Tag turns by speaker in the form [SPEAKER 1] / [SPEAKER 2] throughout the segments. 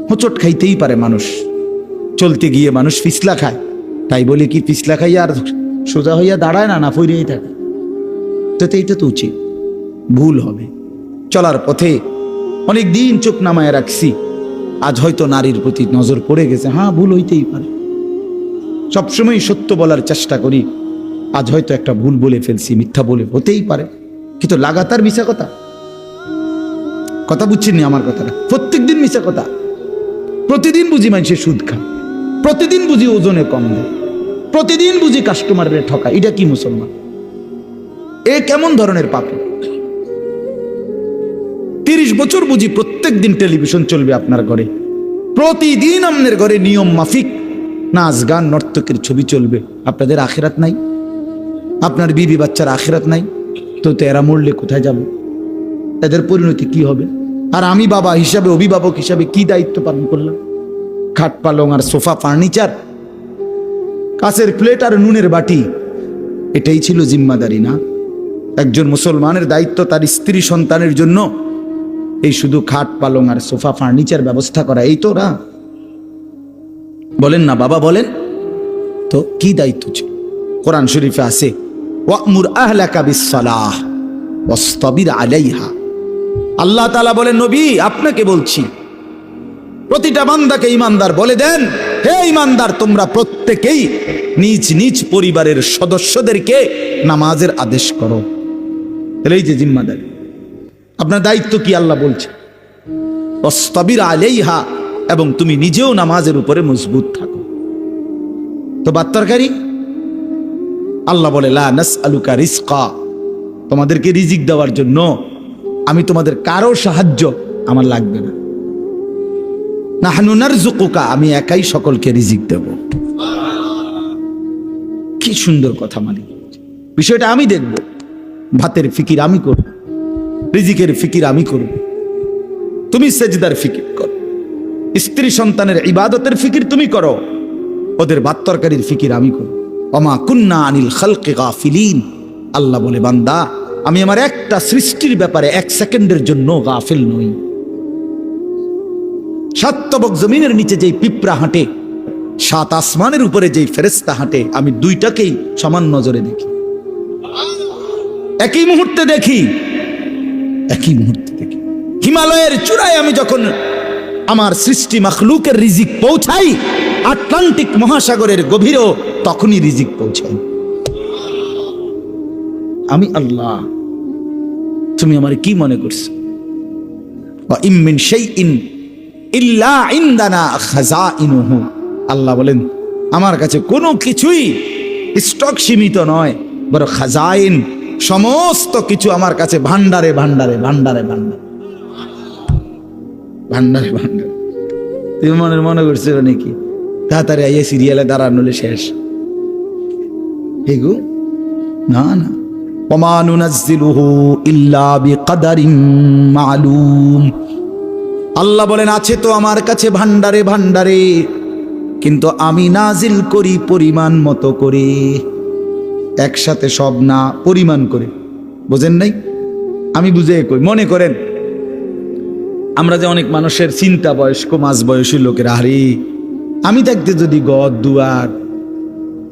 [SPEAKER 1] হোঁচট খাইতেই পারে মানুষ, চলতে গিয়ে মানুষ পিছলা খায়, তাই বলে কি পিছলা খাইয়া আর সোজা হইয়া দাঁড়ায় না, না ফইরেই থাকে? তো এইটা তো উচিত, ভুল হবে। চলার পথে অনেক দিন চোখ নামায় রাখছি, আজ হয়তো নারীর প্রতি নজর পড়ে গেছে, হ্যাঁ ভুল হইতেই পারে। সবসময় সত্য বলার চেষ্টা করি, আজ হয়তো একটা ভুল বলে ফেলছি, মিথ্যা বলে, হতেই পারে। কিন্তু লাগাতার মিশা কথা বুঝছেন আমার কথাটা? প্রত্যেক দিন মিশা কথা, প্রতিদিন বুঝি মানুষের সুদ খায়, প্রতিদিন বুঝি ওজনে কম দেয়, প্রতিদিন বুঝি কাস্টমারের ঠকা। এটা কি মুসলমান? এ কেমন ধরনের পাপী? 30 বছর বুঝি প্রত্যেক দিন টেলিভিশন চলবে আপনার ঘরে, প্রতিদিন আপনার ঘরে নিয়ম মাফিক নাচ গান নর্তকের ছবি চলবে। আপনাদের আখিরাত নাই? আপনার বিবি বাচ্চার আখিরাত নাই? তো এরা মরলে কোথায় যাবে? এদের পরিণতি কি হবে? আর আমি বাবা হিসাবে, অভিভাবক হিসাবে কি দায়িত্ব পালন করলাম? খাট পালং আর সোফা, ফার্নিচার, কাঁচের প্লেট আর নুনের বাটি, এটাই ছিল জিম্মাদারি না? একজন মুসলমানের দায়িত্ব তার স্ত্রী সন্তানের জন্য এই শুধু খাট পালং আর সোফা ফার্নিচার ব্যবস্থা করা, এই তো না? বলেন না বাবা, বলেন তো কি দায়িত্ব ছিল? কোরআন শরীফে আছে, ওয়া'মুর আহলাকা বিস-সালাহ ওয়াসতাবির আলাইহা। আল্লাহ তাআলা বলেন, নবী আপনাকে বলছি, প্রতিটা বান্দাকে ঈমানদার বলে দেন, হে ঈমানদার, তোমরা প্রত্যেকেই নিজ নিজ পরিবারের সদস্যদেরকে নামাজের আদেশ করো। এই যে জিম্মাদারি, আপনার দায়িত্ব কি আল্লাহ বলছে, ওয়াসতাবির আলাইহা, এবং তুমি নিজেও নামাজের উপরে মজবুত থাকো। তো বাত্তারকারী আল্লাহ বলে, লা নাসআলুকা রিজকা, তোমাদেরকে রিজিক দেওয়ার জন্য আমি তোমাদের কারো সাহায্য আমার লাগবে না। নাহনু নারযুকুকা, আমি একাই সকলকে রিজিক দেব। কি সুন্দর কথা! মালিক বিষয়টা আমি দেখব, ভাতের ফিকির আমি করব, রিজিকের ফিকির আমি করব, তুমি সেজদার ফিকির করো, স্ত্রী সন্তানের ইবাদতের ফিকির তুমি করো, ওদের ভাত তরকারির ফিকির আমি করব। ওমা কুন্না আনিল খালকি গাফিলিন, আল্লাহ বলে, বান্দা আমি আমার একটা সৃষ্টির ব্যাপারে 1 সেকেন্ডের জন্য গাফিল নই। সাতবক জমিনের নিচে যেই পিঁপড়া হাঁটে, 7 আসমানের উপরে যেই ফেরেশতা হাঁটে, আমি দুইটাকেই সমান নজরে দেখি, একই মুহূর্তে দেখি, একই মুহূর্তে দেখি। হিমালয়ের চূড়ায় আমি যখন আমার সৃষ্টি মাখলুকের রিজিক পৌঁছাই, আটলান্টিক মহাসাগরের গভীরেও তখনই রিজিক পৌঁছাই। আমি আল্লাহ, তুমি আমার কি মনে করছো? ওয়া ইম মিন শাইইন ইল্লা ইনদানা খাযাইনুহু, আল্লাহ বলেন আমার কাছে কোনো কিছুই স্টক সীমিত নয়, বরং খাজাইন, সমস্ত কিছু আমার কাছে ভান্ডারে ভান্ডারে ভান্ডারে ভান্ডারে ভান্ডারে ভান্ডারে। তুমি মনে করছো নাকি তাড়াতাড়ি আইয়ে সিরিয়ালে দাঁড়ানো শেষ? এগো না না, ওমা নুনাজ্জিলুহু ইল্লা বিকদারিন মালুম, আল্লাহ বলেন আছে তো আমার কাছে ভান্ডারে ভান্ডারে, কিন্তু আমি নাজিল করি পরিমাণ মতো করে, একসাথে সব না, পরিমাণ করে। বোঝেন নাই? আমি বুঝে কই, মনে করেন আমরা যে অনেক মানুষের চিন্তা বয়স্ক মাঝ বয়সী লোকের, আরে আমি থাকতে যদি ঘর দুয়ার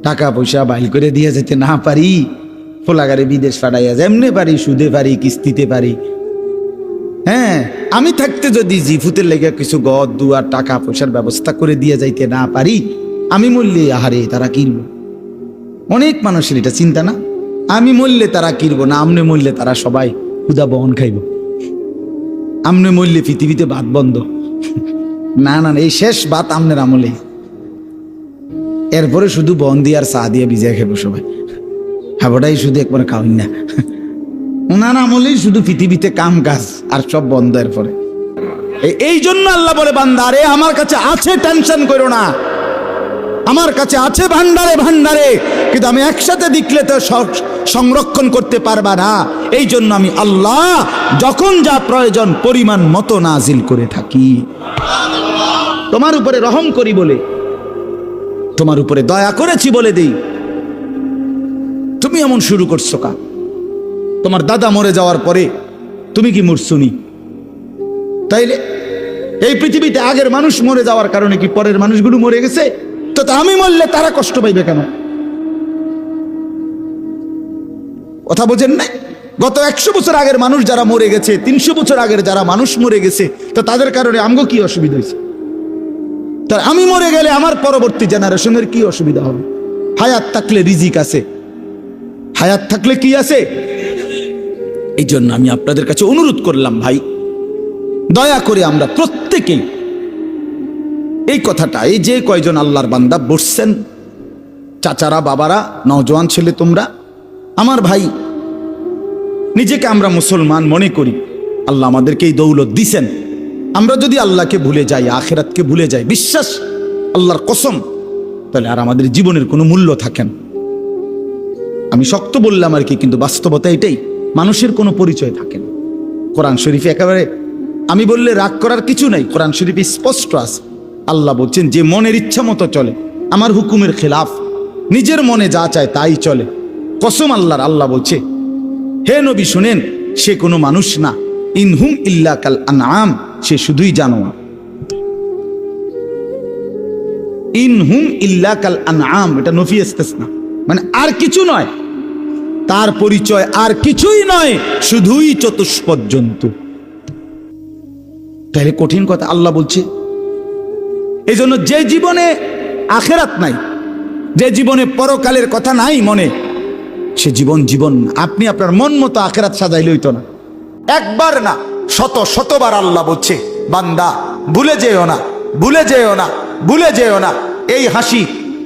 [SPEAKER 1] টাকা পয়সা বাইল করে দিয়ে যেতে না পারি, ফোলাগারে বিদেশ পাঠাইয়া যেমনে পারি, সুদে পারি, কিস্তিতে পারি, হ্যাঁ আমি থাকতে যদি জিফুতের লেগে কিছু ঘর দুয়ার টাকা পয়সার ব্যবস্থা করে দিয়ে যাইতে না পারি, আমি মরলে আহারে তারা কিনবো। অনেক মানুষের এটা চিন্তা না, আমি মরলে তারা কিনবো না, আমনে মরলে তারা সবাই ক্ষুধা বহন খাইব, আমনে মরলে পৃথিবীতে ভাত বন্ধ। না না, এই শেষ ভাত আমনের আমলে, এরপরে শুধু বন দিয়ে আর চা দিয়ে ভিজায় খাবো সবাই, হাবটাই শুধু একবারে খাওয়াই না। ওনার আমলেই শুধু পৃথিবীতে কাম কাজ আর সব বন্ধ। এরপরে এই জন্য আল্লাহ বলে, বান্দা আরে আমার কাছে আছে, টেনশন করো না, আমার কাছে আছে ভান্ডারে ভান্ডারে, কিন্তু আমি একসাথে দেখলে তো সংরক্ষণ করতে পারবা না। এই জন্য আমি আল্লাহ যখন যা প্রয়োজন পরিমাণ মতো নাজিল করে থাকি। তোমার উপরে রহম করি বলে, তোমার উপরে দয়া করেছি বলে দেই, তুমি এমন শুরু করছো কা? তোমার দাদা মরে যাওয়ার পরে তুমি কি মরছুনি? তাইলে এই পৃথিবীতে আগের মানুষ মরে যাওয়ার কারণে কি পরের মানুষগুলো মরে গেছে? তো আমি মরলে তারা কষ্ট পাইবে কেন? কথা বোঝেন না? গত 100 বছর আগের মানুষ যারা মরে গেছে, 300 বছর আগের যারা মানুষ মরে গেছে, তো তাদের কারণে আমগো কি অসুবিধা হয়েছে? তার আমি মরে গেলে আমার পরবর্তী জেনারেশনের কি অসুবিধা হবে? হায়াত থাকলে রিজিক আছে, হায়াত থাকলে কি আছে? এই জন্য আমি আপনাদের কাছে অনুরোধ করলাম, ভাই দয়া করে আমরা প্রত্যেকেই এই কথাটা, এই যে কয়জন আল্লাহর বান্দা বসছেন, চাচারা, বাবারা, নওজোয়ান ছেলে তোমরা, আমার ভাই, নিজেকে আমরা মুসলমান মনে করি, আল্লাহ আমাদেরকে এই দৌলত দিছেন। আমরা যদি আল্লাহকে ভুলে যাই, আখিরাতকে ভুলে যাই, বিশ্বাস আল্লাহর কসম, তাহলে আর আমাদের জীবনের কোনো মূল্য থাকে না। আমি শক্ত বললাম আর কি, কিন্তু বাস্তবতা এটাই, মানুষের কোনো পরিচয় থাকে না। কোরআন শরীফে একেবারে আমি বললে রাগ করার কিছু নাই, কোরআন শরীফে স্পষ্ট আছে। আল্লাহ বলছেন যে মনের ইচ্ছা মতো চলে, আমার হুকুমের খেলাফ, নিজের মনে যা চায় তাই চলে, কসম আল্লাহর, আল্লাহ বলছে হে নবী শুনেন, সে কোনো মানুষ না, ইনহুম ইল্লা কাল আনআম, সে শুধুই জানোয়ার। ইনহুম ইল্লা কাল আনআম, এটা নফি ইস্তিসনা, মানে আর কিছু নয়, তার পরিচয় আর কিছুই নয়, শুধুই চতুষ্পদ জন্তু। তাহলে কঠিন কথা আল্লাহ বলছে। এই জন্য যে জীবনে আখেরাত নাই, যে জীবনে পরকালের কথা নাই মনে, সে জীবন জীবন না। আপনি আপনার মন মতো আখেরাত সাজাইলে হইতো না, একবার না শত শতবার আল্লাহ বলছে, বান্দা ভুলে যেও না, ভুলে যেও না, ভুলে যেও না, এই হাসি,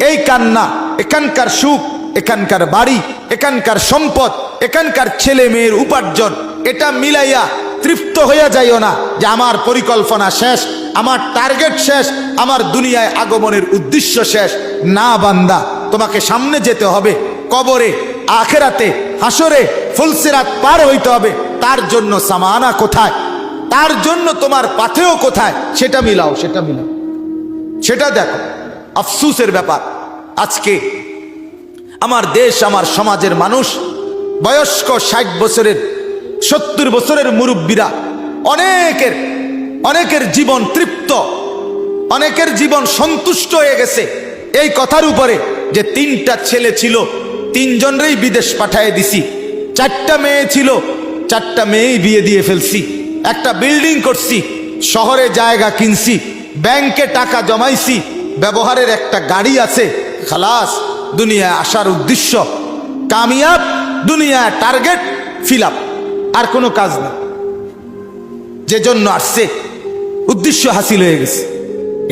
[SPEAKER 1] এই কান্না, এখানকার সুখ, এখানকার বাড়ি, এখানকার সম্পদ, এখানকার ছেলে মেয়ের উপার্জন, এটা মিলাইয়া তৃপ্ত হইয়া যাইও না যে আমার পরিকল্পনা শেষ, আমার টার্গেট শেষ, আমার দুনিয়ায় আগমনের উদ্দেশ্য শেষ। না বান্দা, তোমাকে সামনে যেতে হবে, কবরে, আখেরাতে, হাসরে, ফুলসিরাত পার হইতে হবে। তার জন্য সামানা কোথায়, তার জন্য তোমার পাথেও কোথায়, সেটা মিলাও, সেটা মিলাও, সেটা দেখো। আফসোসের ব্যাপার, আজকে আমার দেশ, আমার সমাজের মানুষ, বয়স্ক 60 বছরের, 70 বছরের মুরব্বীরা, অনেকের জীবন তৃপ্ত, অনেকের জীবন সন্তুষ্ট হয়ে গেছে এই কথার উপরে যে 3টা ছেলে ছিল, 3 জনরেই বিদেশ পাঠিয়ে দিছি, 4টা মেয়ে ছিল, 4টা মেয়েই বিয়ে দিয়ে ফেলছি, একটা বিল্ডিং করছি, শহরে জায়গা কিনছি, ব্যাংকে টাকা জমাইছি, ব্যবহারের একটা গাড়ি আছে, খালাস, দুনিয়ায় আসার উদ্দেশ্য কামিয়াব, দুনিয়ায় টার্গেট ফিল আপ, আর কোনো কাজ নেই। যে জন্য আসছে উদ্দেশ্য হাসিল হয়ে গেছে,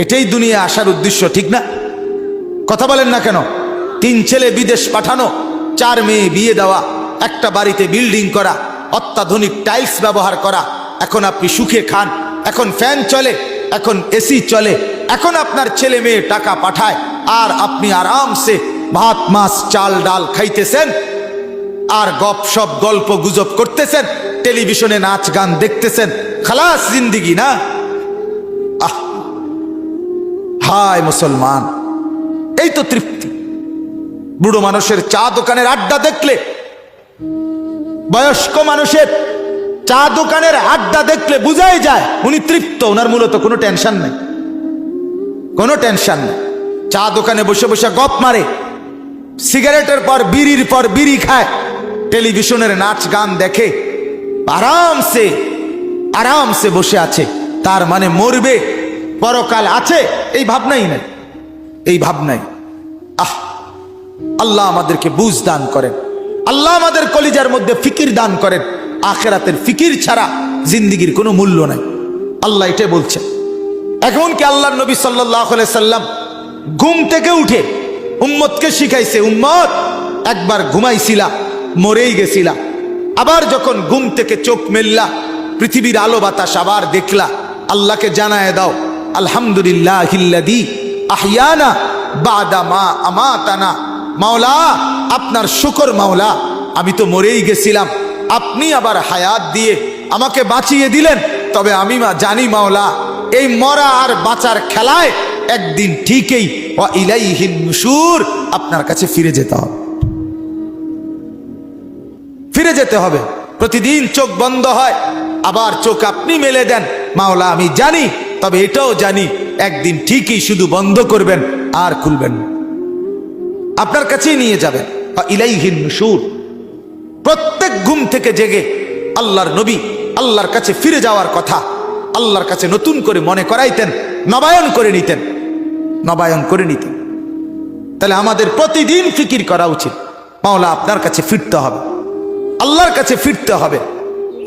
[SPEAKER 1] এটাই দুনিয়া আসার উদ্দেশ্য, ঠিক না? কথা বলেন না কেন? 3 ছেলে বিদেশ পাঠানো, 4 মেয়ে বিয়ে দেওয়া, একটা বাড়িতে বিল্ডিং করা, অত্যাধুনিক টাইলস ব্যবহার করা, এখন আপনি সুখে খান, এখন ফ্যান চলে, এখন এসি চলে, এখন আপনার ছেলে মেয়ে টাকা পাঠায়, আর আপনি আরামসে ভাত মাছ চাল ডাল খাইতেছেন, আর গপসপ গল্প গুজব করতেছেন, টেলিভিশনে নাচ গান দেখতেছেন, খালাস জিন্দিগি না? হায় মুসলমান, এই তো তৃপ্তি। বুড়ো মানুষের চা দোকানের আড্ডা দেখলে, বয়স্ক মানুষের চা দোকানের আড্ডা দেখলে বুঝাই যায় উনি তৃপ্ত, ওনার মূলত কোনো টেনশন নেই, কোনো টেনশন নেই। চা দোকানে বসে বসে গপ মারে, সিগারেটের পর বিড়ি খায়, টেলিভিশনের নাচ গান দেখে, আরামসে বসে আছে। তার মানে মরবে, পরকাল আছে, এই ভাবনাই নাই, এই ভাবনাই। আল্লাহ আমাদেরকে বুঝ দান করেন, আল্লাহ আমাদের কলিজার মধ্যে ফিকির দান করেন। আখিরাতের ফিকির ছাড়া জিন্দেগির কোনো মূল্য নাই, আল্লাহ এটাই বলছেন। এখন কি আল্লাহর নবী সাল্লাল্লাহু আলাইহি সাল্লাম ঘুম থেকে উঠে উম্মতকে শিখাইছে, উম্মত একবার ঘুমাইছিলা, মরেই গেছিলা, আবার যখন ঘুম থেকে চোখ মেললা, পৃথিবীর আলো বাতাস আবার দেখলা, আল্লাহকে জানায় দাও আলহামদুলিল্লাহিল্লাযী আহইয়ানা বাদা মা আমাতানা। মাওলা আপনার শুকর, মাওলা আমি তো মরেই গেছিলাম, আপনি আবার হায়াত দিয়ে আমাকে বাঁচিয়ে দিলেন, তবে আমি জানি মাওলা এই মরা আর বাঁচার খেলায় একদিন ঠিকই ওয়া ইলাইহিন নুশুর, আপনার কাছে ফিরে যেতে হবে, ফিরে যেতে হবে। প্রতিদিন চোখ বন্ধ হয়, আবার চোখ আপনি মেলে দেন, মাওলা আমি জানি তবে এটাও জানি একদিন ঠিকই শুধু বন্ধ করবেন আর খুলবেন না, আপনার কাছেই নিয়ে যাবেন। ইলাইহিন নুশুর। প্রত্যেক ঘুম থেকে জেগে আল্লাহর নবী আল্লাহর কাছে ফিরে যাওয়ার কথা আল্লাহর কাছে নতুন করে মনে করাইতেন, নবায়ন করে নিতেন, নবায়ন করে নিতেন। তাহলে আমাদের প্রতিদিন ফিকির করা উচিত, মাওলা আপনার কাছে ফিরতে হবে, আল্লাহর কাছে ফিরতে হবে।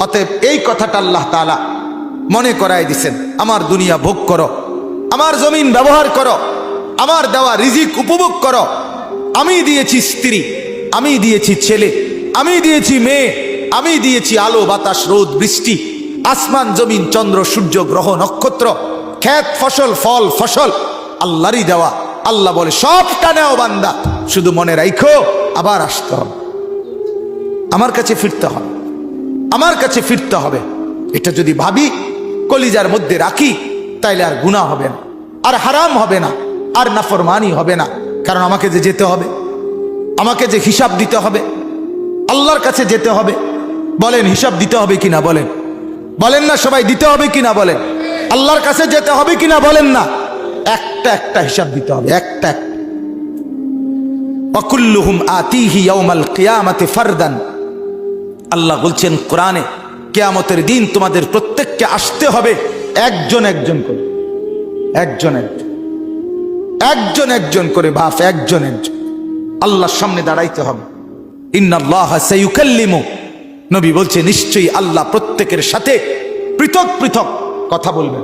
[SPEAKER 1] অতএব এই কথাটা আল্লাহ তাআলা মনে করাই দিছেন, আমার দুনিয়া ভোগ করো, আমার জমিন ব্যবহার করো, আমার দেওয়া রিজিক উপভোগ করো। আমি দিয়েছি স্ত্রী, আমি দিয়েছি ছেলে, আমি দিয়েছি মেয়ে, আমি দিয়েছি আলো বাতাস রোদ বৃষ্টি, আসমান জমিন চন্দ্র সূর্য গ্রহ নক্ষত্র, ক্ষেত ফসল ফল ফসল আল্লাহরই দেওয়া। আল্লাহ বলে সবটা নেও বান্দা, শুধু মনে রাখো আবার আসতে হবে, আমার কাছে ফিরতে হবে, আমার কাছে ফিরতে হবে। এটা যদি ভাবি, কলিজার মধ্যে রাখি, তাইলে আর গুনাহ হবে না, আর হারাম হবে না, আর নাফরমানি হবে না। কারণ আমাকে যে যেতে হবে, আমাকে যে হিসাব দিতে হবে, আল্লাহর কাছে যেতে হবে। বলেন হিসাব দিতে হবে কিনা? বলেন, বলেন না সবাই দিতে হবে কিনা? বলেন আল্লাহর কাছে যেতে হবে কিনা? বলেন না। একটা একটা হিসাব দিতে হবে, একটা একটা। ওয়াকুল্লুহুম আতিহি ইয়াউমাল কিয়ামাতি ফারদান। আল্লাহ বলছেন কোরআনে, কিয়ামতের দিন তোমাদের প্রত্যেককে আসতে হবে একজন একজন করে, একজন একজন, একজন একজন করে বাপ, একজন একজন আল্লাহর সামনে দাঁড়াইতে হবে। ইন্নাল্লাহা সায়ুকাল্লিমু, নবী বলছে নিশ্চয়ই আল্লাহ প্রত্যেকের সাথে পৃথক পৃথক কথা বলবেন,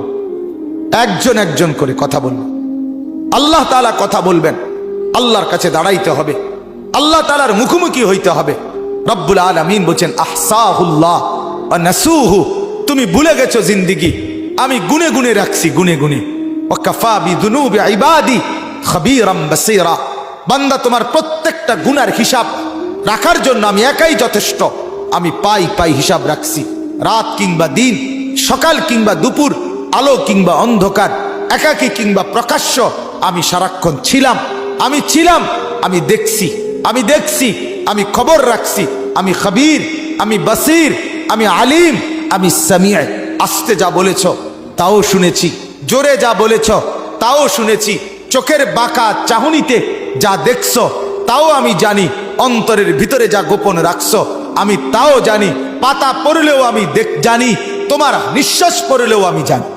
[SPEAKER 1] একজন একজন করে কথা বলবেন। আল্লাহ তাআলা কথা বলবেন, আল্লাহর কাছে দাঁড়াইতে হবে, আল্লাহ তাআলার মুখোমুখি হইতে হবে। রব্বুল আলামিন বলছেন আহসাহুল্লাহ ওয়া নাসুহু, তুমি ভুলে গেছো জিন্দেগি, আমি গুনে গুনে রাখছি, গুনে গুনে। ওয়া কাফা বিযুনুবি ইবাদি খাবীরাম বাসীরা, বান্দা তোমার প্রত্যেকটা গুনার হিসাব রাখার জন্য আমি একাই যথেষ্ট। আমি পাই পাই হিসাব রাখছি, রাত কিংবা দিন, সকাল কিংবা দুপুর, আলো কিংবা অন্ধকার, একাকী কিংবা প্রকাশ্য, আমি সারাক্ষণ ছিলাম, আমি ছিলাম, আমি দেখছি, আমি দেখছি, আমি খবর রাখছি, আমি খবীর, আমি বসির, আমি আলিম, আমি সামিআ। আস্তে যা বলেছ তাও শুনেছি, জোরে যা বলেছ তাও শুনেছি, চোখের বাঁকা চাহনিতে যা দেখছো তাও আমি জানি, অন্তরের ভিতরে যা গোপন রাখছো আমি তাও জানি, পাতা পড়লেও আমি জানি, তোমার নিঃশ্বাস পড়লেও আমি জানি।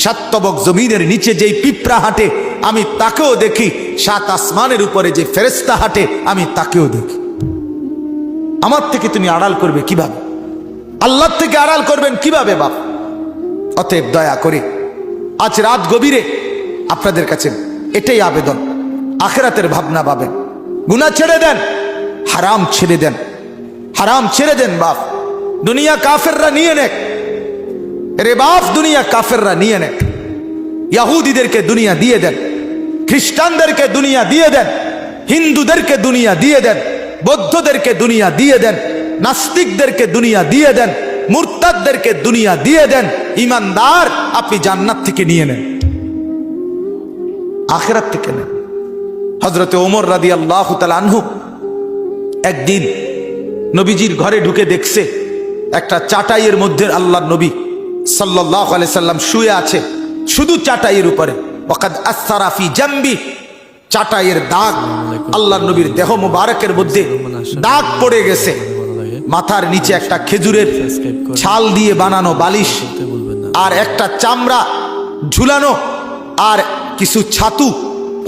[SPEAKER 1] সাতবক জমিনের নিচে যেই পিঁপড়া হাঁটে আমি তাকেও দেখি, সাত আসমানের উপরে যে ফেরেশতা হাঁটে আমি তাকেও দেখি। আমার থেকে তুমি আড়াল করবে কিভাবে? আল্লাহর থেকে আড়াল করবেন কিভাবে বাপ? অতএব দয়া করে আজ রাত গভীরে আপনাদের কাছে এটাই আবেদন, আখিরাতের ভাবনা পাবেন, গুনাহ ছেড়ে দেন, হারাম ছেড়ে দেন, হারাম ছেড়ে দেন বাপ। দুনিয়া কাফেররা নিয়ে নেক রে বাপ, দুনিয়া কাফেররা নিয়ে নেক। ইহুদিদেরকে দুনিয়া দিয়ে দেন, খ্রিস্টানদেরকে দুনিয়া দিয়ে দেন, হিন্দুদেরকে দুনিয়া দিয়ে দেন, বৌদ্ধদেরকে দুনিয়া দিয়ে দেন, নাস্তিকদেরকে দুনিয়া দিয়ে দেন, মুরতাদদেরকে দুনিয়া দিয়ে দেন। ইমানদার আপনি জান্নাত থেকে নিয়ে নেন, আখিরাত থেকে নেন। হযরতে ওমর রাদিয়াল্লাহু তাআলা আনহু একদিন নবীজির ঘরে ঢুকে দেখছে একটা চাটাইয়ের মধ্যে আল্লাহর নবী সাল্লাল্লাহু আলাইহি সাল্লাম শুয়ে আছে, শুধু চাটাইয়ের উপরে। ওয়াকাদ আসসারা ফি জামবি, চাটাইয়ের দাগ, আল্লাহর নবীর দেহ মুবারকের মধ্যে দাগ পড়ে গেছে। মাথার নিচে একটা খেজুরের ছাল দিয়ে বানানো বালিশ, আর একটা চামড়া ঝুলানো, আর কিছু ছাতু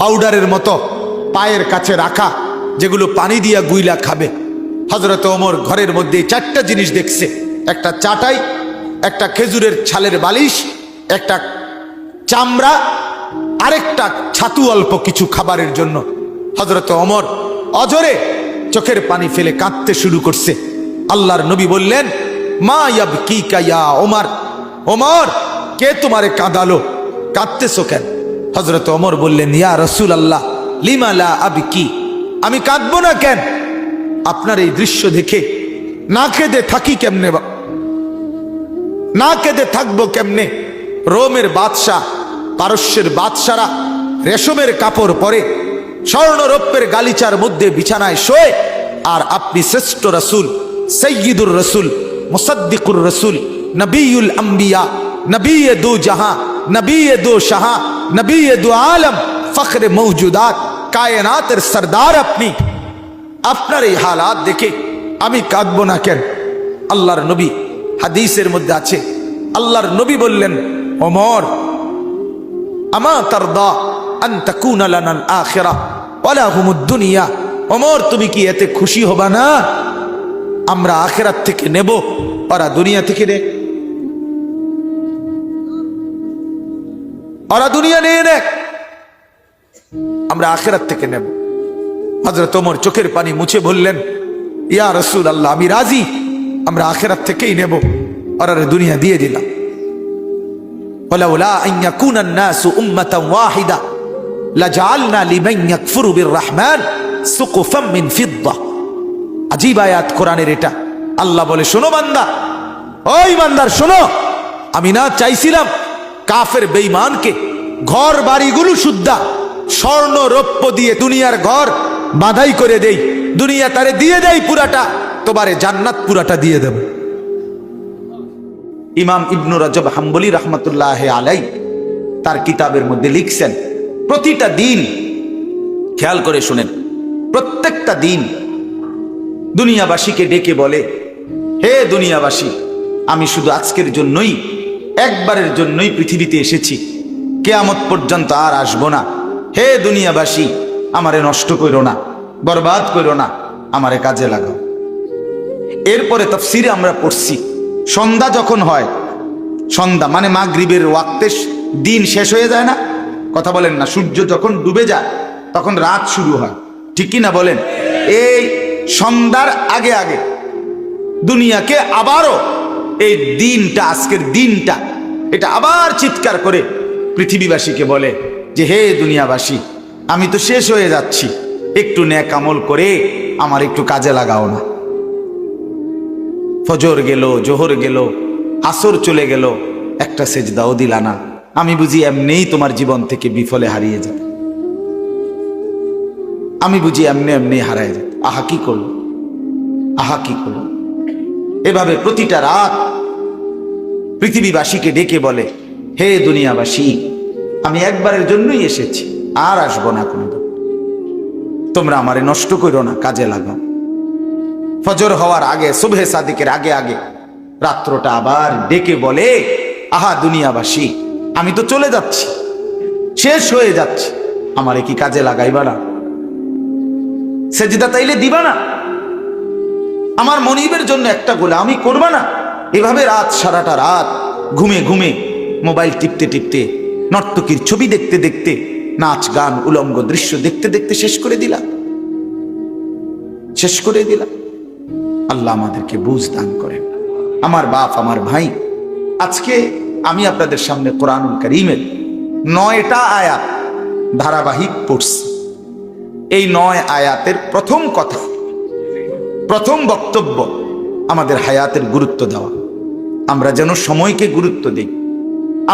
[SPEAKER 1] পাউডারের মতো পায়ের কাছে রাখা, যেগুলো পানি দিয়া গুইলা খাবে। হযরত ওমর ঘরের মধ্যে চারটা জিনিস দেখছে, একটা চাটাই, একটা খেজুরের ছালের বালিশ, একটা চামড়া, আরেকটা ছাতু অল্প কিছু খাবারের জন্য। হযরত ওমর অজরে চোখের পানি ফেলে কাঁদতে শুরু করছে। আল্লাহর নবী বললেন, মা ইয়াবকিকা ইয়া ওমর, ওমর কে তোমারে কাঁদালো, কাঁদতেছো কেন? হযরত ওমর বললেন, ইয়া রাসূলুল্লাহ লিমা লা আবকি, আমি কাঁদবো না কেন? আপনার এই দৃশ্য দেখে না কেঁদে থাকি কেমনে, না কেঁদে থাকবো কেমনে? রোমের বাদশাহ, পারস্যের বাদশারা রেশমের কাপড় পরে, স্বর্ণরৌপ্যের গালিচার মধ্যে বিছানায় শোয়, আর আপনি শ্রেষ্ঠ রাসূল, সাইয়্যিদুর রাসূল, মুসাদ্দিকুর রাসূল, নবিয়ুল আম্বিয়া, নবিয়ে দু জাহাঁ, নবী দো শাহ, নবী দো আলম, ফখরে মৌজুদাত, কায়নাতের সরদার আপনি। আপনার এই হালাত দেখে আমি কাঁদবো না কেন? আল্লাহর নবী, হাদিসের মধ্যে আছে, আল্লাহর নবী বললেন, ওমর, আমা তারদা আন তাকুনা লানাল আখিরাহ ওয়ালা হুমুদ দুনিয়া। ওমর, তুমি কি এতে খুশি হবা না আমরা আখিরাত থেকে নেব, ওরা দুনিয়া থেকে নেয়? ওরা দুনিয়া নিয়ে নেক, আমরা আখিরাত থেকে নেব। হযরত ওমর চোখের পানি মুছে বললেন, ইয়া রাসূলুল্লাহ, আমি রাজি, আমরা আখিরাত থেকেই নেব, ওরা দুনিয়া দিয়ে দিলাম। ওয়ালাউলা আন ইয়াকুনা আন-নাসু উম্মাতান ওয়াহিদা লাজআলনা লিমান ইয়াকফুরু বির-রাহমান সুকুফাম মিন ফিদ্দা। আজীব আয়াত কোরআনের এটা। আল্লাহ বলে, শোনো বান্দা, ওই বান্দার শোনো, আমি না চাইছিলাম কাফের বেঈমানকে ঘর বাড়িগুলো শুদ্ধা স্বর্ণ রৌপ্য দিয়ে দুনিয়ার ঘর বাঁধাই করে দেই, দুনিয়া তারে দিয়ে দেই পুরাটা, তোমারে জান্নাত পুরাটা দিয়ে দেব। ইমাম ইবনু রজব হাম্বলি রহমতুল্লাহ আলাই তার কিতাবের মধ্যে লিখছেন, প্রতিটা দিন, খেয়াল করে শুনেন, প্রত্যেকটা দিন দুনিয়াবাসীকে ডেকে বলে, হে দুনিয়াবাসী, আমি শুধু আজকের জন্যই, একবারের জন্যই পৃথিবীতে এসেছি, কিয়ামত পর্যন্ত আর আসবো না। হে দুনিয়াবাসী, আমারে নষ্ট করো না, বরবাদ করো না, আমারে কাজে লাগাও। এরপরে তাফসীরে আমরা পড়ছি, সন্ধ্যা যখন হয়, সন্ধ্যা মানে মাগরিবের ওয়াক্তে দিন শেষ হয়ে যায় না, কথা বলেন না, সূর্য যখন ডুবে যায় তখন রাত শুরু হয়, ঠিক কি না বলেন? এই সন্ধ্যার আগে আগে দুনিয়াকে আবারও এই দিনটা, আজকের দিনটা, এটা আবার চিৎকার করে পৃথিবীবাসীকে বলে যে, হে দুনিয়াবাসী, আমি তো শেষ হয়ে যাচ্ছি, একটু নেক আমল করে আমার একটু কাজে লাগাও না। ফজর গেল, জোহর গেল, আসর চলে গেল, একটা সেজদাও দিলা না, আমি বুঝি এমনিই তোমার জীবন থেকে বিফলে হারিয়ে যাবে, আমি বুঝি এমনি এমনি হারায় যাবে। আহা কি করলো, আহা কি করলো। এভাবে প্রতিটা রাত পৃথিবীবাসীকে ডেকে বলে, হে দুনিয়াবাসী, আমি একবারের জন্যই এসেছি, আর আসবো না কোনোদিন, তোমরা আমারে নষ্ট করো না, কাজে লাগাও। ফজর হওয়ার আগে, সুবহে সাদিকের আগে আগে রাত্রটা আবার ডেকে বলে, আহা দুনিয়াবাসী, আমি তো চলে যাচ্ছি, শেষ হয়ে যাচ্ছি, আমারে কি কাজে লাগাইবা না? সেজদা তাইলে দিবা না? আমার মনিবের জন্য একটা গোলামি করবা না? এভাবে রাত, সারাটা রাত ঘুমে ঘুমে, মোবাইল টিপতে টিপতে, নর্তকীর ছবি দেখতে দেখতে, নাচ গান উলঙ্গ দৃশ্য দেখতে দেখতে শেষ করে দিলা, শেষ করে দিলা। আল্লাহ আমাদেরকে বুঝ দান করেন। আমার বাপ, আমার ভাই, আজকে আমি আপনাদের সামনে কোরআনুল কারীমের 9টা আয়াত ধারাবাহিক পড়ছি। এই 9 আয়াতের প্রথম কথা, প্রথম বক্তব্য, আমাদের হায়াতের গুরুত্ব দেওয়া। আমরা যেন সময়কে গুরুত্ব দিই,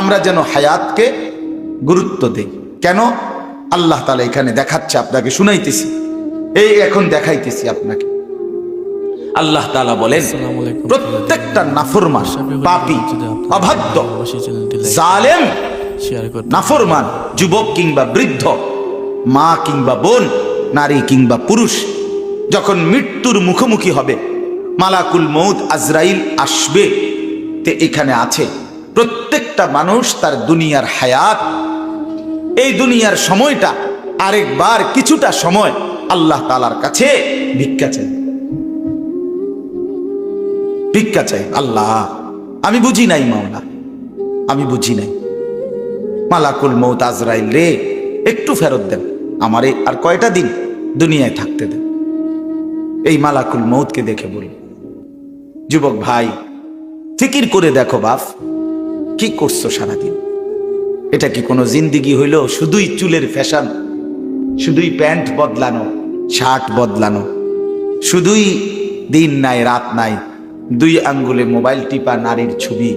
[SPEAKER 1] আমরা যেন হায়াতকে গুরুত্ব দিই। কেন? আল্লাহ তাআলা এখানে দেখাচ্ছে, আপনাকে শুনাইতেছি, এই এখন দেখাইতেছি আপনাকে। আল্লাহ তাআলা বলেন, প্রত্যেকটা নাফরমান, পাপী, অবাধ্য, জালেম, নাফরমান, যুবক কিংবা বৃদ্ধ, মা কিংবা বোন, নারী কিংবা পুরুষ, যখন মৃত্যুর মুখোমুখি হবে, মালাকুল মউত আজরাইল আসবে, তে এখানে আছে প্রত্যেকটা মানুষ তার দুনিয়ার হায়াত, এই দুনিয়ার সময়টা আরেকবার কিছুটা সময় আল্লাহ তাআলার কাছে ভিক্ষা চাই, ভিক্ষা চাই। আল্লাহ, আমি বুঝি নাই মাওলা, আমি বুঝি নাই, মালাকুল মউত আজরাইল রে, একটু ফেরত দেন, আমারে আর কয়টা দিন দুনিয়ায় থাকতে দেন। এই মালাকুল মউতকে দেখে বলি, যুবক ভাই, ফিকির করে দেখো বাপ, কি করছো সারাদিন? এটা কি কোনো জিন্দিগি হইল? শুধুই চুলের ফ্যাশন, শুধুই প্যান্ট বদলানো, শার্ট বদলানো, শুধুই দিন নাই রাত নাই, 2 আঙ্গুলে মোবাইল টিপা, নারীর ছবি,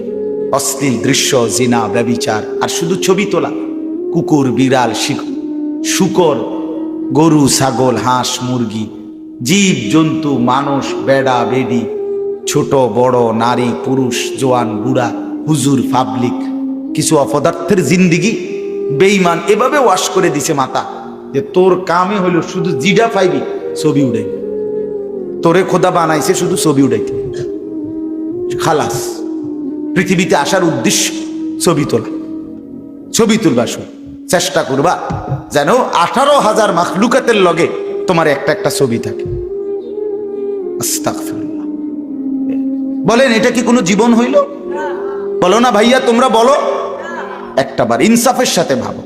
[SPEAKER 1] অশ্লীল দৃশ্য, জিনা, ব্যভিচার, আর শুধু ছবি তোলা, কুকুর, বিড়াল, শুকর, গরু, ছাগল, হাঁস, মুরগি, জীব জন্তু, মানুষ, বেড়া বেডি, ছোট বড়, নারী পুরুষ, জোয়ান বুড়া, হুজুর, পাবলিক, কিছু অপদার্থের জিন্দিগি বেঈমান এভাবে ওয়াশ করে দিছে মাথা যে তোর কামে হইল শুধু জিডা পাইবি ছবি উড়াই, তোরে খোদা বানাইছে শুধু ছবি উড়াইতে, খালাস। পৃথিবীতে আসার উদ্দেশ্য ছবি তোলা, ছবি তুলবা। শুধু চেষ্টা করবা যেন 18,000 মাখলুকাতের লগে তোমার একটা একটা ছবি থাকে। আস্তাগফিরুল্লাহ। বলেন এটা কি কোনো জীবন হইল? বলো না ভাইয়া, তোমরা বলো। একটাবার ইনসাফের সাথে ভাবো,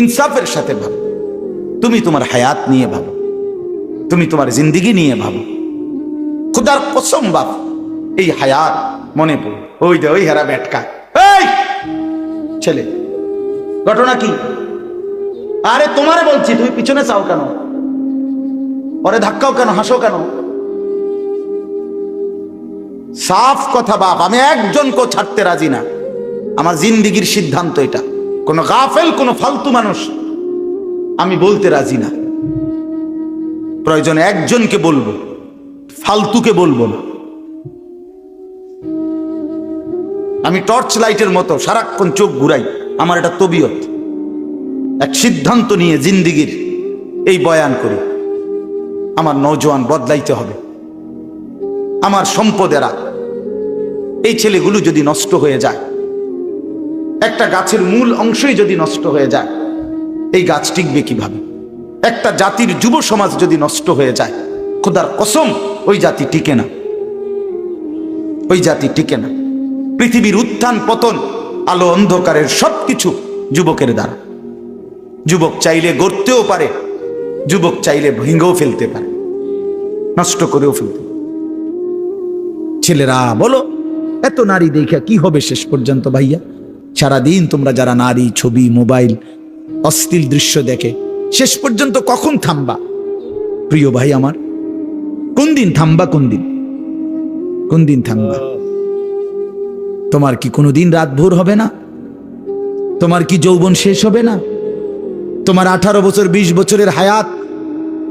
[SPEAKER 1] ইনসাফের সাথে ভাবো। তুমি তোমার হায়াত নিয়ে ভাবো, তুমি তোমার জিন্দিগি নিয়ে ভাবো। খুদার কসম বাপ, এই হায়াত মনে পড়ে ওই যে ওই হেরা ব্যাটকা, এই ছেলে ঘটনা কি? আরে তোমারে বলছি, তুমি পিছনে চাও কেন? ওরে ধাক্কাও কেন, হাসো কেন? সাফ কথা বাপ, আমি একজনকেও ছাড়তে রাজি না। আমার জিন্দিগির সিদ্ধান্ত এটা। কোন গাফেল, কোন ফালতু মানুষ আমি বলতে রাজি না। প্রয়োজনে একজনকে বলবো, ফালতুকে বলবো না। আমি টর্চ লাইটের মতো সারাক্ষণ চোখ ঘুরাই, আমার এটা তবিয়ত। এক সিদ্ধান্ত নিয়ে জিন্দিগির এই বয়ান করি, আমার নওজোয়ান বদলাইতে হবে। আমার সম্পদেরা, এই ছেলেগুলো যদি নষ্ট হয়ে যায়, একটা গাছের মূল অংশই যদি নষ্ট হয়ে যায়, এই গাছ টিকবে কিভাবে? একটা জাতির যুব সমাজ যদি নষ্ট হয়ে যায়, খোদার কসম ওই জাতি টিকে না, ওই জাতি টিকে না। পৃথিবীর উত্থান পতন, আলো অন্ধকারের সবকিছু যুবকের দ্বারা। যুবক চাইলে গড়তেও পারে, যুবক চাইলে ভেঙেও ফেলতে পারে, নষ্ট করেও ফেলতে পারে। ছেলেরা বলো, এত নারী দেখা কি হবে শেষ পর্যন্ত ভাইয়া? সারাদিন তোমরা যারা নারী, ছবি, মোবাইল, অশ্লীল দৃশ্য দেখে, শেষ পর্যন্ত কখন থামবা? প্রিয় ভাই আমার, কোন দিন থামবা? কোন দিন, কোন দিন থামবা? তোমার কি কোনোদিন রাত ভোর হবে না? তোমার কি যৌবন শেষ হবে না? তোমার 18 বছর 20 বছরের হায়াত,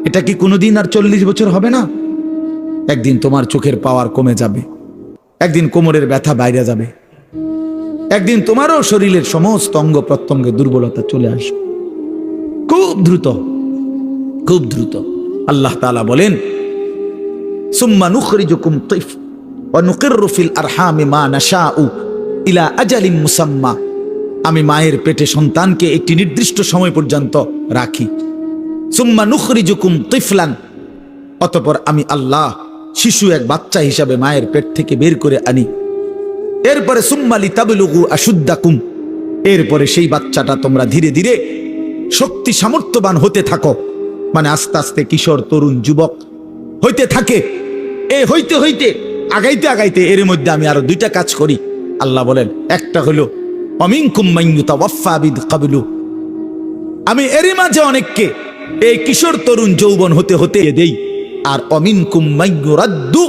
[SPEAKER 1] এটা কি কোনোদিন আর 40 বছর হবে না? একদিন তোমার চোখের পাওয়ার কমে যাবে, একদিন কোমরের ব্যথা বাইরে যাবে, একদিন তোমারও শরীরের সমস্ত অঙ্গ প্রত্যঙ্গে দুর্বলতা চলে আসবে, খুব দ্রুত, খুব দ্রুত। আল্লাহ তাআলা বলেন, সুম্মা নুখরিজুকুম তিফ ওয়া নুকিররু ফিল আরহামি মা নাশাউ ইলা আজালিম মুসাম্মা। আমি মায়ের পেটে সন্তানকে একটি নির্দিষ্ট সময় পর্যন্ত রাখি। সুম্মা নুখরিজুকুম তিফলান, অতঃপর আমি আল্লাহ শিশু এক বাচ্চা হিসাবে মায়ের পেট থেকে বের করে আনি। এরপরে সুম্মা লিতাবলুগু আশুদ্দাকুম, এরপরে সেই বাচ্চাটা তোমরা ধীরে ধীরে শক্তি সামর্থ্যবান হতে থাকো, মানে আস্তে আস্তে কিশোর, তরুণ, যুবক হইতে থাকে। এই হইতে হইতে আগাইতে আগাইতে এর মধ্যে আমি আরো 2টা কাজ করি। আল্লাহ বলেন, একটা হলো অমিনকুম মান ইউতাওয়াফফা বিল, আমি এর মাঝে অনেককে এই কিশোর, তরুণ, যৌবন হতে হতে দেই। আর অমিনকুম মান ইউরাদ্দু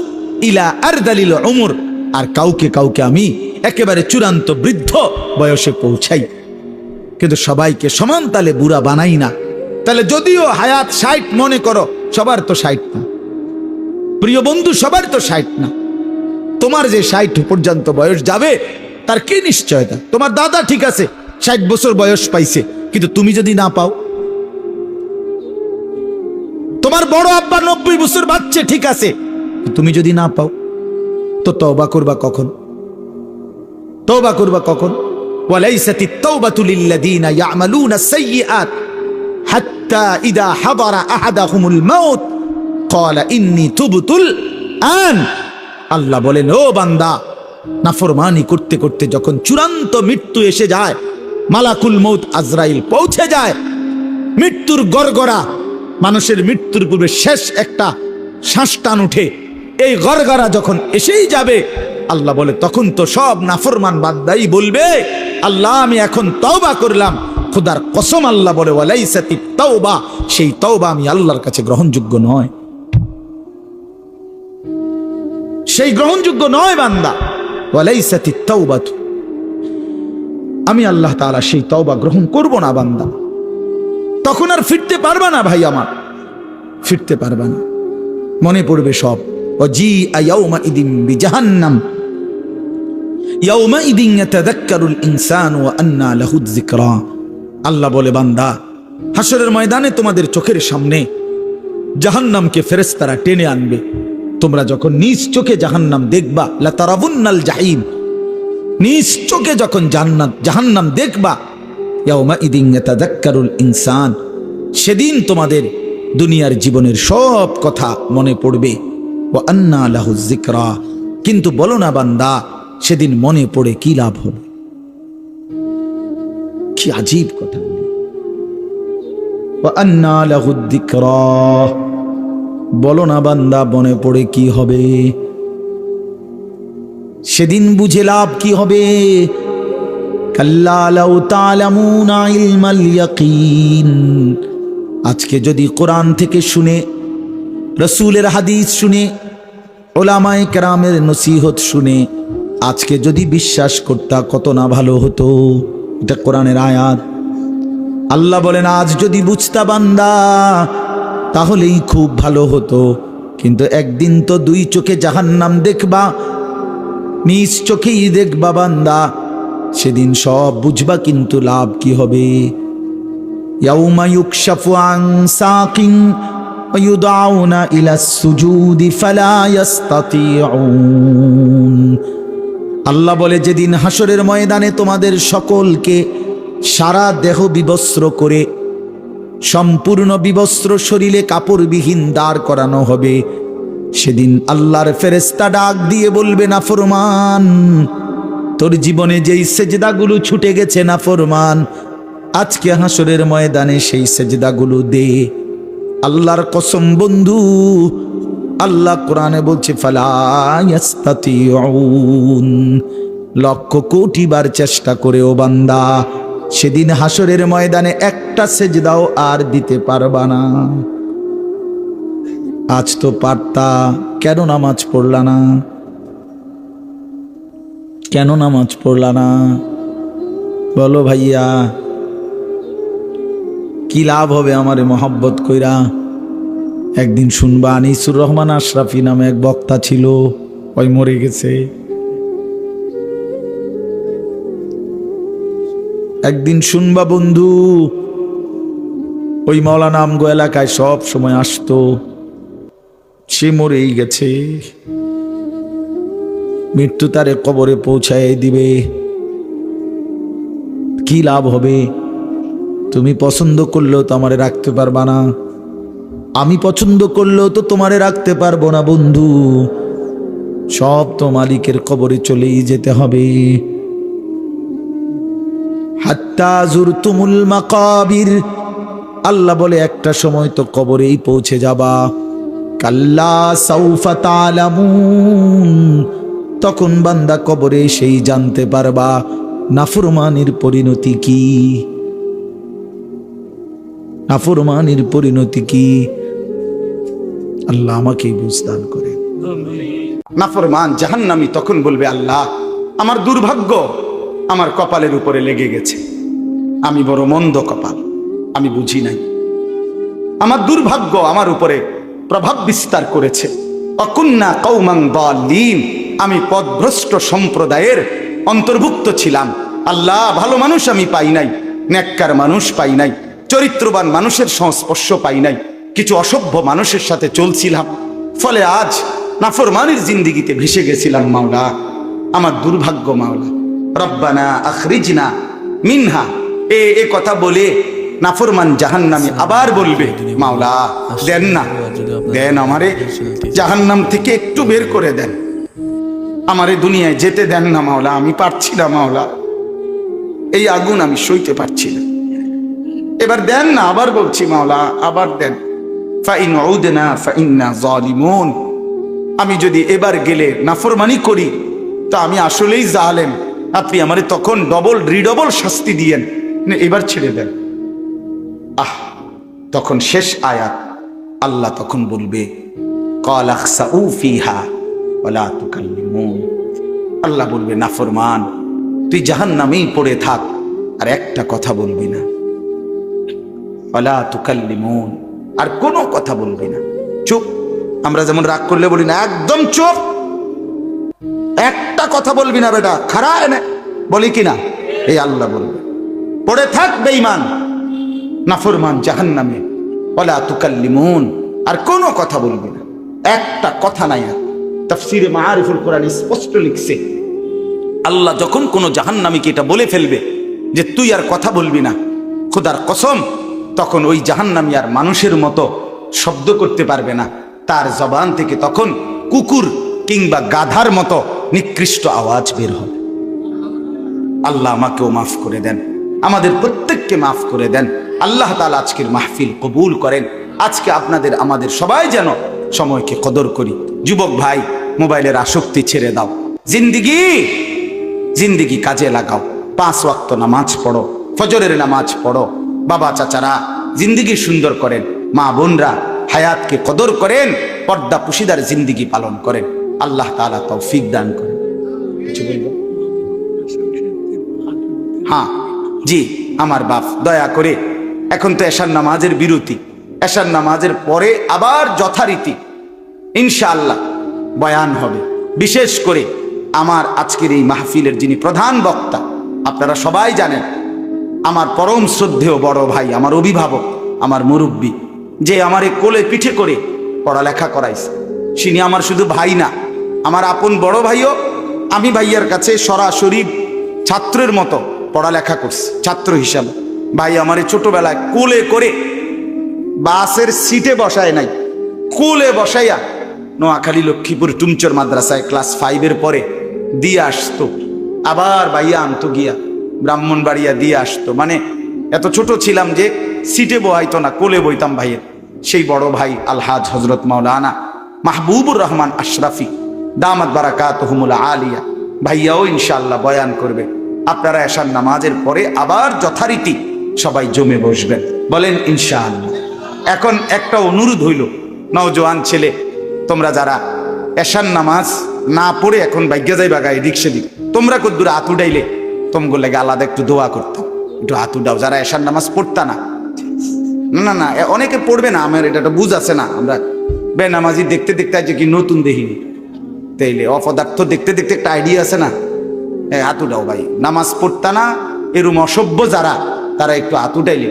[SPEAKER 1] ইলা আরদালিল উমর, আর কাউকে কাউকে আমি একেবারে চূড়ান্ত বৃদ্ধ বয়সে পৌঁছাই। কিন্তু সবাইকে সমান তালে বুড়া বানাই না। তাহলে যদিও হায়াত 60 মনে করো, সবার তো 60 না প্রিয় বন্ধু, সবার তো 60 না। তোমার যে 60 পর্যন্ত বয়স যাবে তার কি নিশ্চয়তা? তোমার দাদা ঠিক আছে 60 বছর বয়স পাইছে, কিন্তু তুমি যদি না পাও? তোমার বড় আব্বা 90 বছর বাচ্চা ঠিক আছে, তুমি যদি না পাও? তো তওবা করবা কখন? তওবা করবা কখন? ওয়ালাইসাতিত তাওবাতু লিল্লাযিনা ইয়ামালুনা সাইয়্যাত হাত্তা ইযা হাদারা আহাদাহুমুল মাউত ক্বালা ইন্নী তুবতুল আন। আল্লাহ বলেন, ও বান্দা, নাফরমানি করতে করতে যখন চূড়ান্ত মৃত্যু এসে যায়, মালাকুল মউত আজরাইল পৌঁছে যায়, মৃত্যুর গড়গড়া, মানুষের মৃত্যুর পূর্বে শেষ একটা শ্বাস টান উঠে, এই গড়গড়া যখন এসেই যাবে, আল্লাহ বলে তখন তো সব নাফরমান বান্দাই বলবে, আল্লাহ আমি এখন তওবা করলাম। খোদার কসম আল্লাহ বলে, ওয়ালাইসাতিত তাওবা, সেই তওবা আমি আল্লাহর কাছে গ্রহণযোগ্য নয়, সেই গ্রহণযোগ্য নয় বান্দা। ওয়ালাইসাতিত তাওবাতু, আমি আল্লাহ তাআলা সেই তওবা গ্রহণ করব না বান্দা। তখন আর ফিরতে পারবা না ভাই আমার, ফিরতে পারবা না, মনে পড়বে সব। ওয়াজিআ ইয়াউমা ইদিন বিজাহান্নাম ইয়াউমাইদিন ইয়াতাযাক্কারুল ইনসানু ওয়া আন্না লাহু যিকরা। আল্লাহ বলে, বান্দা, হাসরের ময়দানে তোমাদের চোখের সামনে জাহান্নামকে ফেরেশতারা টেনে আনবে। তোমরা যখন নিজ চোখে জাহান্নাম দেখবা, লা তারাবুন্নাল জাহিম, নিজ চোখে যখন জাহান্নাম দেখবা, ইয়াউমাইদিন ইয়াতাযাক্কারুল ইনসান, সেদিন তোমাদের দুনিয়ার জীবনের সব কথা মনে পড়বে। ওয়া আন্না লাহু যিকরা, কিন্তু বলো না বান্দা, সেদিন মনে পড়ে কি লাভ হবে? কি আজীব কথা! ওয়া আন্না লাহু যিকরা, বলো না বান্দা, মনে পড়ে কি হবে? সেদিন বুঝে লাভ কি হবে? কাল্লা লাউ তা'লামুনা ইলমাল ইয়াকিন। আজকে যদি কোরআন থেকে শুনে, রাসূলের হাদিস শুনে, উলামায়ে কেরামের নসিহত শুনে আজকে যদি বিশ্বাস করতা, কত না ভালো হতো। এটা কোরআনের আয়াত। আল্লাহ বলেন, আজ যদি বুঝতা বান্দা, তাহলেই খুব ভালো হতো। কিন্তু একদিন তো দুই চোখে জাহান্নাম দেখবা, নিজ চোখেই দেখবা বান্দা, সেদিন সব বুঝবা, কিন্তু লাভ কি হবে? ইয়াউমা ইউকশাফু আন সাকিন ওয়া ইউদআউনা ইলাস সুজুদি ফালা ইস্তাতিউন। আল্লাহ বলে, যেদিন হাসরের ময়দানে তোমাদের সকলকে সারা দেহ বিবস্ত্র করে, সম্পূর্ণ বিবস্ত্র শরীরে কাপড়বিহীন দাঁড় করানো হবে, সেদিন আল্লাহর ফেরেশতা ডাক দিয়ে বলবে, নাফরমান, তোর জীবনে যেই সেজদাগুলো ছুটে গেছে নাফরমান, আজকে হাসরের ময়দানে সেই সেজদাগুলো দে। আল্লাহর কসম বন্ধু, আল্লাহ কোরআনে বলছে, ফালা ইস্তাতিউন, লক্ষ কোটি বার চেষ্টা করেও বান্দা, সেদিন হাসরের ময়দানে একটা সেজদাও আর দিতে পারবা না। আজ তো পারতা, কেন নামাজ পড়লা না? কেন নামাজ পড়লা না? বলো ভাইয়া, কি লাভ হবে আমারে মহব্বত কইরা? একদিন শুনবা, আনিসুর রহমান আশরাফি নামে এক বক্তা ছিল, ওই মরে গেছে। একদিন শুনবা বন্ধু, ওই মাওলানা আমগো এলাকায় সব সময় আসতো, সে মরেই গেছে। মৃত্যু তারে কবরে পৌঁছায় দিবে। কি লাভ হবে? তুমি পছন্দ করলেও তো আমারে রাখতে পারবা না, আমি পছন্দ করলেও তো তোমারে রাখতে পারবো না বন্ধু। সব তো মালিকের কবরে চলেই যেতে হবে। হাত্তা যুরতুমুল মাকাবির, আল্লাহ বলে, একটা সময় তো কবরেই পৌঁছে যাবা। কাল্লা সাউফা তা'লামুন, তখন বান্দা কবরে সেই জানতে পারবা নাফরমানির পরিণতি কি। নাফরমানির পরিণতি কি? আল্লাহ আমাকে বুঝদান করে। নাফরমান জাহান্নামী তখন বলবে, আল্লাহ, আমার দুর্ভাগ্য আমার কপালের উপরে লেগে গেছে, আমি বড় মন্দ কপাল, আমি বুঝি নাই। আমার দুর্ভাগ্য আমার উপরে প্রভাব বিস্তার করেছে। অকুন্না কওমান দাল্লিন, আমি পথভ্রষ্ট সম্প্রদায়ের অন্তর্ভুক্ত ছিলাম। আল্লাহ, ভালো মানুষ আমি পাই নাই, নেককার মানুষ পাই নাই, চরিত্রবান মানুষের সংস্পর্শ পাই নাই, কিছু অসভ্য মানুষের সাথে চলছিলাম, ফলে আজ নাফরমানির জিন্দেগিতে ভেসে গেছিলাম। মাওলা, আমার দুর্ভাগ্য মাওলা। রব্বানা আখরিজনা মিনহা, এ কথা বলে নাফরমান জাহান্নামী আবার বলবে, মাওলা দেন না, দেন আমারে জাহান্নাম থেকে একটু বের করে দেন, আমারে দুনিয়ায় যেতে দেন না মাওলা, আমি পারছি না মাওলা, এই আগুন আমি সইতে পারছি না, এবার দেন না। আবার বলছি মাওলা, আবার দেন। ফাইন উদনা ফাইন্না যালিমুন, আমি যদি এবার গেলে নাফরমানি করি তা আমি আসলেই জালেম, আপনি আমারে তখন ডবল রিডবল শাস্তি দিয়েন, এবার ছেড়ে দেন। তখন শেষ আয়াত, আল্লাহ তখন বলবে, ক্বাল আখসাউ ফিহা ওয়ালা তুকাল্লিমুন, আল্লাহ বলবে, নাফরমান তুই জাহান্নামেই পড়ে থাক, আর একটা কথা বলবি না। ওয়ালা তুকাল্লিমুন, আর কোনো কথা বলবি না, চুপ। আমরা যেমন রাগ করলে বলি না, একদম চুপ, একটা কথা বলবি না বেটা, খারা এনে বলি কিনা? এই আল্লাহ বলবে পড়ে থাক বেঈমান নাফরমান জাহান্নামে, ওয়ালা তুকাল্লিমুন, আর কোনো কথা বলবি না, একটা কথা নাই। আর তাফসীরে মাআরিফুল কোরআন স্পষ্ট লিখছে, আল্লাহ যখন কোনো জাহান্নামীকে এটা বলে ফেলবে যে তুই আর কথা বলবি না, খোদার কসম, তখন ওই জাহান্নামী আর মানুষের মতো শব্দ করতে পারবে না, তার জবান থেকে তখন কুকুর কিংবা গাধার মতো নিকৃষ্ট আওয়াজ বের হবে। আল্লাহ আমাকেও মাফ করে দেন, আমাদের প্রত্যেককে মাফ করে দেন। আল্লাহ তাআলা আজকের মাহফিল কবুল করেন। আজকে আপনাদের আমাদের সবাই যেন সময়কে কদর করি। যুবক ভাই, মোবাইলের আসক্তি ছেড়ে দাও, জিন্দিগি কাজে লাগাও, 5 ওয়াক্ত নামাজ পড়ো, ফজরের নামাজ পড়ো। বাবা চাচারা জিন্দিগি সুন্দর করেন, মা বোনরা হায়াতকে কদর করেন, পর্দা পুশিদার জিন্দিগি পালন করেন। আল্লাহ তাআলা তৌফিক দান করেন। কিছু বলবো? হ্যাঁ জি, আমার বাপ দয়া করে, এখন তো এশার নামাজের বিরতি, এশার নামাজের পরে আবার যথারীতি ইনশাআল্লাহ বয়ান হবে। বিশেষ করে আমার আজকের এই মাহফিলের যিনি প্রধান বক্তা, আপনারা সবাই জানেন, আমার পরম শ্রদ্ধেয় বড় ভাই, আমার অভিভাবক, আমার মুরব্বী, যে আমারে কোলে পিঠে করে পড়ালেখা করাইছে, তিনি আমার শুধু ভাই না, আমার আপন বড় ভাইও। আমি ভাইয়ার কাছে সরাসরি ছাত্রের মতো পড়ালেখা করছি, ছাত্র হিসাবে। ভাই আমারে ছোটবেলায় কোলে করে বাসের সিটে বসায় নাই, কোলে বসাইয়া নোয়াখালী লক্ষ্মীপুর টুমচর মাদ্রাসায় ক্লাস 5-এর পরে দিয়ে আসতো, আবার ভাইয়া আনতো গিয়া ব্রাহ্মণবাড়িয়া দিয়ে আসতো। মানে এত ছোট ছিলাম যে সিটে বহাইতো না, কোলে বইতাম ভাইয়ের। সেই বড় ভাই আলহাজ হজরত মাওলানা মাহবুবুর রহমান আশরাফি দামাত বারাকাতুহুমুল আলিয়া, ভাইয়াও ইনশাআল্লাহ বয়ান করবে। আপনারা এশার নামাজের পরে আবার যথারীতি সবাই জমে বসবেন, বলেন ইনশাআল্লাহ। এখন একটা অনুরোধ হইল, নওজোয়ান ছেলে, তোমরা যারা এশার নামাজ না পড়ে এখন ভাগ্যে যাই বাগায় এদিক সেদিক, তোমরা কদ্দুর হাত উঠাইলে তোমগুলো লাগে আলাদা একটু দোয়া করতাম, একটু হাত উঠাও। যারা এশার নামাজ পড়তা না, না না অনেকে পড়বে না, আমার এটা বুঝ আছে না, আমরা বেনামাজি দেখতে দেখতে আছে কি নতুন দেখিনি, তাইলে অপদার্থ দেখতে দেখতে একটা আইডিয়া আছে না, হাত উঠাও ভাই। নামাজ পড়তা না এরম অসভ্য যারা, তারা একটু হাত উঠাইলে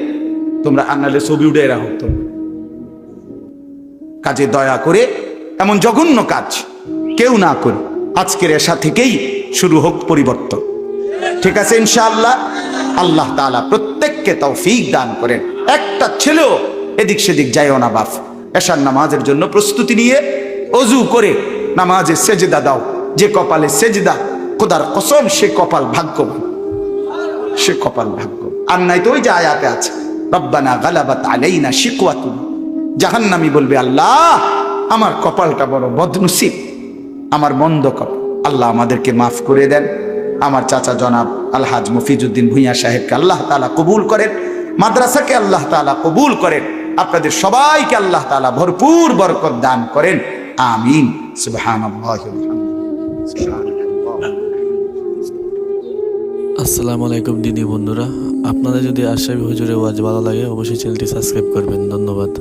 [SPEAKER 1] তোমরা, আনালে ছবি উঠে রাখো। তো কাজে দয়া করে এমন জঘন্য কাজ কেউ না করে, আজকের এশা থেকেই শুরু হোক পরিবর্তন, ঠিক আছে ইনশাআল্লাহ। আল্লাহ তাআলা প্রত্যেককে তৌফিক দান করেন। একটা ছেলেও এদিক সেদিক যায়ও না বাপ। এশার নামাজের জন্য প্রস্তুতি নিয়ে অজু করে নামাজে সেজদা দাও। যে কপালে সেজদা, খোদার কসম সে কপাল ভাগ্যবান, সে কপাল ভাগ্য। আর নাই তো ওই যে আয়াতে আছে, রব্বানা গালাবাত আলাইনা শিকওয়াতুনা, জাহান্নামী বলবে আল্লাহ আমার কপালটা বড় বদনসিব, আমার মন্দ কপাল। আল্লাহ আমাদেরকে মাফ করে দেন। আমার চাচা জনাব আলহাজ মফিজউদ্দিন ভূঁইয়া সাহেবকে আল্লাহ তাআলা কবুল করেন, মাদ্রাসাকে আল্লাহ তাআলা কবুল করেন, আপনাদের সবাইকে আল্লাহ তাআলা ভরপুর বরকত দান করেন, আমিন। সুবহানাল্লাহি ওয়া বিহামদিহি।
[SPEAKER 2] আসসালামু আলাইকুম দিনী বন্ধুরা, আপনাদের যদি আশরাফি হুজুরের ওয়াজ ভালো লাগে অবশ্যই চ্যানেলটি সাবস্ক্রাইব করবেন। ধন্যবাদ।